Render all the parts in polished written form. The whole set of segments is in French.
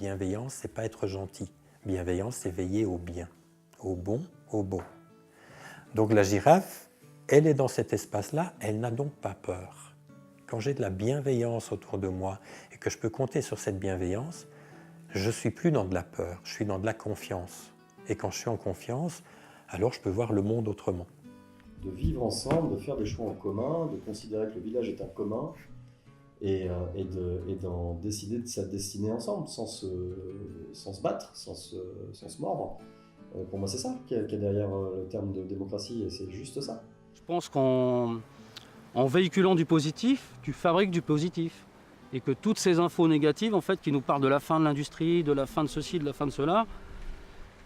bienveillance, c'est pas être gentil. Bienveillance, c'est veiller au bien, au bon, au beau. Donc la girafe, elle est dans cet espace-là, elle n'a donc pas peur. Quand j'ai de la bienveillance autour de moi et que je peux compter sur cette bienveillance, je ne suis plus dans de la peur, je suis dans de la confiance. Et quand je suis en confiance, alors je peux voir le monde autrement. De vivre ensemble, de faire des choix en commun, de considérer que le village est un commun et d'en décider de sa destinée ensemble, sans se battre, sans se mordre. Pour moi, c'est ça qu'il y a derrière le terme de démocratie, et c'est juste ça. Je pense qu'en véhiculant du positif, tu fabriques du positif. Et que toutes ces infos négatives, en fait, qui nous parlent de la fin de l'industrie, de la fin de ceci, de la fin de cela,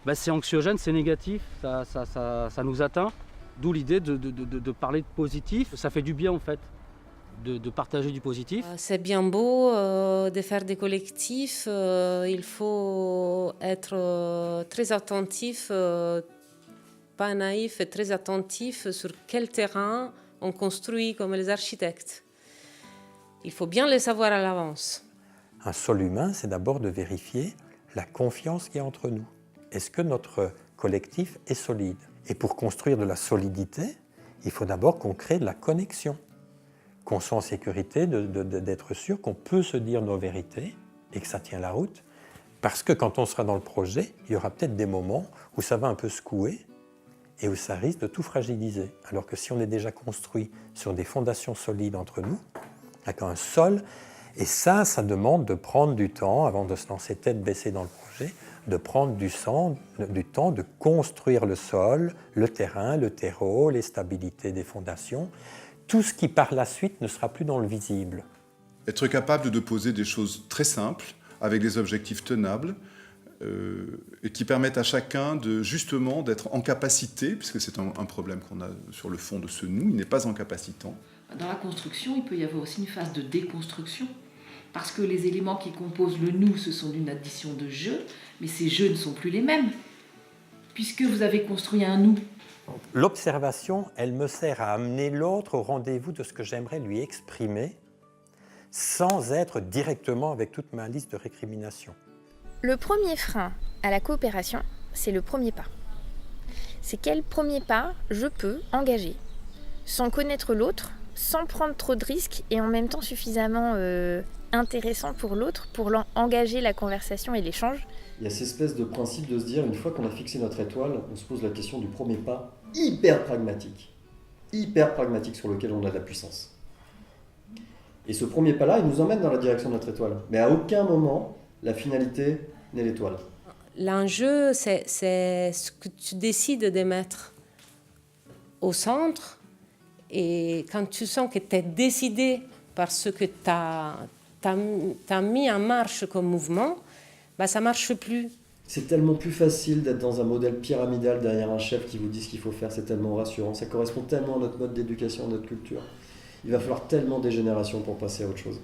bah, c'est anxiogène, c'est négatif, ça nous atteint. D'où l'idée de parler de positif. Ça fait du bien, en fait, de partager du positif. C'est bien beau de faire des collectifs. Il faut être très attentif, pas naïf, et très attentif sur quel terrain on construit comme les architectes. Il faut bien le savoir à l'avance. Un sol humain, c'est d'abord de vérifier la confiance qu'il y a entre nous. Est-ce que notre collectif est solide? Et pour construire de la solidité, il faut d'abord qu'on crée de la connexion, qu'on soit en sécurité, d'être sûr qu'on peut se dire nos vérités et que ça tient la route. Parce que quand on sera dans le projet, il y aura peut-être des moments où ça va un peu secouer et où ça risque de tout fragiliser. Alors que si on est déjà construit sur des fondations solides entre nous, avec un sol, et ça demande de prendre du temps, avant de se lancer tête baissée dans le projet, de prendre du temps de construire le sol, le terrain, le terreau, les stabilités des fondations. Tout ce qui par la suite ne sera plus dans le visible. Être capable de poser des choses très simples, avec des objectifs tenables, et qui permettent à chacun justement d'être en capacité, puisque c'est un problème qu'on a sur le fond de ce nous, il n'est pas en capacitant. Dans la construction, il peut y avoir aussi une phase de déconstruction, parce que les éléments qui composent le nous, ce sont une addition de jeux, mais ces jeux ne sont plus les mêmes, puisque vous avez construit un nous. L'observation, elle me sert à amener l'autre au rendez-vous de ce que j'aimerais lui exprimer, sans être directement avec toute ma liste de récriminations. Le premier frein à la coopération, c'est le premier pas. C'est quel premier pas je peux engager, sans connaître l'autre, sans prendre trop de risques et en même temps suffisamment intéressant pour l'autre pour engager la conversation et l'échange. Il y a cette espèce de principe de se dire, une fois qu'on a fixé notre étoile, on se pose la question du premier pas hyper pragmatique sur lequel on a de la puissance. Et ce premier pas-là, il nous emmène dans la direction de notre étoile. Mais à aucun moment, la finalité n'est l'étoile. L'enjeu, c'est ce que tu décides de mettre au centre. Et quand tu sens que tu es décidé par ce que tu as mis en marche comme mouvement, bah, ça ne marche plus. C'est tellement plus facile d'être dans un modèle pyramidal derrière un chef qui vous dit ce qu'il faut faire, c'est tellement rassurant, ça correspond tellement à notre mode d'éducation, à notre culture. Il va falloir tellement des générations pour passer à autre chose.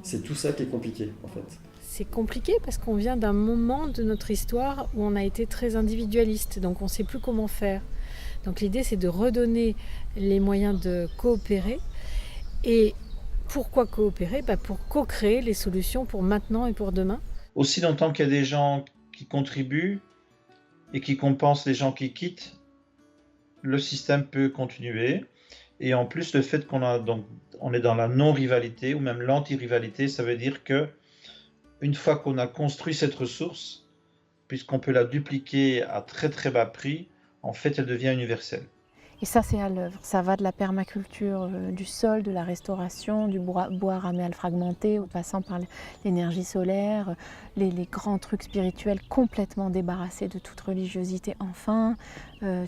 C'est tout ça qui est compliqué, en fait. C'est compliqué parce qu'on vient d'un moment de notre histoire où on a été très individualiste, donc on ne sait plus comment faire. Donc l'idée, c'est de redonner les moyens de coopérer. Et pourquoi coopérer ? Pour co-créer les solutions pour maintenant et pour demain. Aussi longtemps qu'il y a des gens qui contribuent et qui compensent les gens qui quittent, le système peut continuer. Et en plus, le fait on est dans la non-rivalité ou même l'anti-rivalité, ça veut dire que une fois qu'on a construit cette ressource, puisqu'on peut la dupliquer à très très bas prix, en fait, elle devient universelle. Et ça, c'est à l'œuvre. Ça va de la permaculture du sol, de la restauration, du bois ramé à le fragmenter, en passant par l'énergie solaire, les grands trucs spirituels complètement débarrassés de toute religiosité, enfin.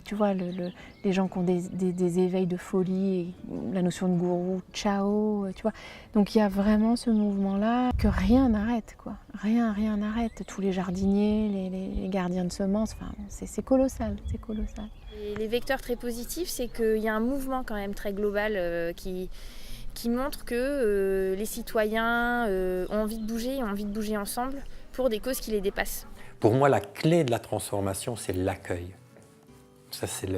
Tu vois, les gens qui ont des éveils de folie, et la notion de gourou, Chao, tu vois. Donc il y a vraiment ce mouvement-là que rien n'arrête, quoi. Rien n'arrête. Tous les jardiniers, les gardiens de semences, enfin, c'est colossal, c'est colossal. Et les vecteurs très positifs, c'est qu'il y a un mouvement quand même très global qui montre que les citoyens ont envie de bouger ensemble pour des causes qui les dépassent. Pour moi, la clé de la transformation, c'est l'accueil. Ça, c'est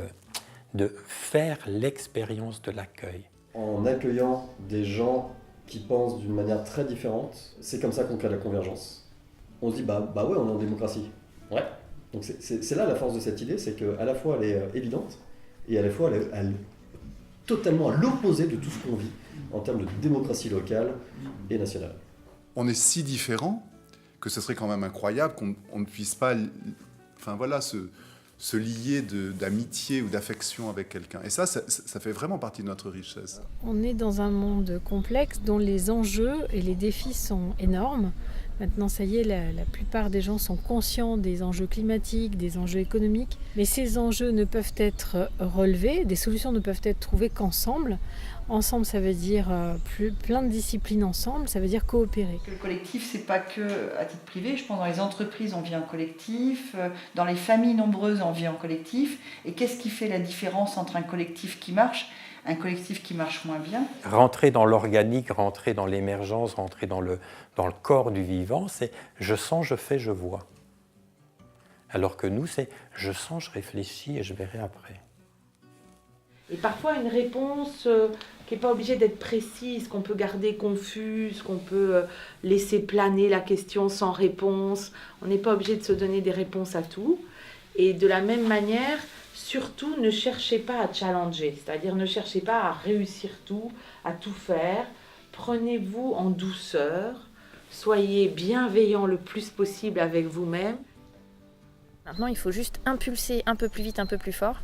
de faire l'expérience de l'accueil. En accueillant des gens qui pensent d'une manière très différente, c'est comme ça qu'on crée la convergence. on se dit bah ouais, on est en démocratie. Ouais. Donc c'est là la force de cette idée, c'est qu'à la fois elle est évidente et à la fois elle est totalement à l'opposé de tout ce qu'on vit en termes de démocratie locale et nationale. On est si différents que ce serait quand même incroyable qu'on ne puisse pas se lier d'amitié ou d'affection avec quelqu'un. Et ça fait vraiment partie de notre richesse. On est dans un monde complexe dont les enjeux et les défis sont énormes. Maintenant, ça y est, la plupart des gens sont conscients des enjeux climatiques, des enjeux économiques. Mais ces enjeux ne peuvent être relevés, des solutions ne peuvent être trouvées qu'ensemble. Ensemble, ça veut dire plein de disciplines ensemble, ça veut dire coopérer. Le collectif, c'est pas que à titre privé. Je pense dans les entreprises, on vit en collectif. Dans les familles nombreuses, on vit en collectif. Et qu'est-ce qui fait la différence entre un collectif qui marche, un collectif qui marche moins bien? Rentrer dans l'organique, rentrer dans l'émergence, rentrer dans le corps du vivant, c'est je sens, je fais, je vois. Alors que nous, c'est je sens, je réfléchis et je verrai après. Et parfois une réponse qui n'est pas obligée d'être précise, qu'on peut garder confuse, qu'on peut laisser planer la question sans réponse. On n'est pas obligé de se donner des réponses à tout. Et de la même manière, surtout ne cherchez pas à challenger, c'est-à-dire ne cherchez pas à réussir tout, à tout faire. Prenez-vous en douceur, soyez bienveillant le plus possible avec vous-même. Maintenant, il faut juste impulser un peu plus vite, un peu plus fort,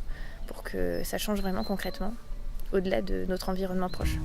pour que ça change vraiment concrètement, au-delà de notre environnement proche.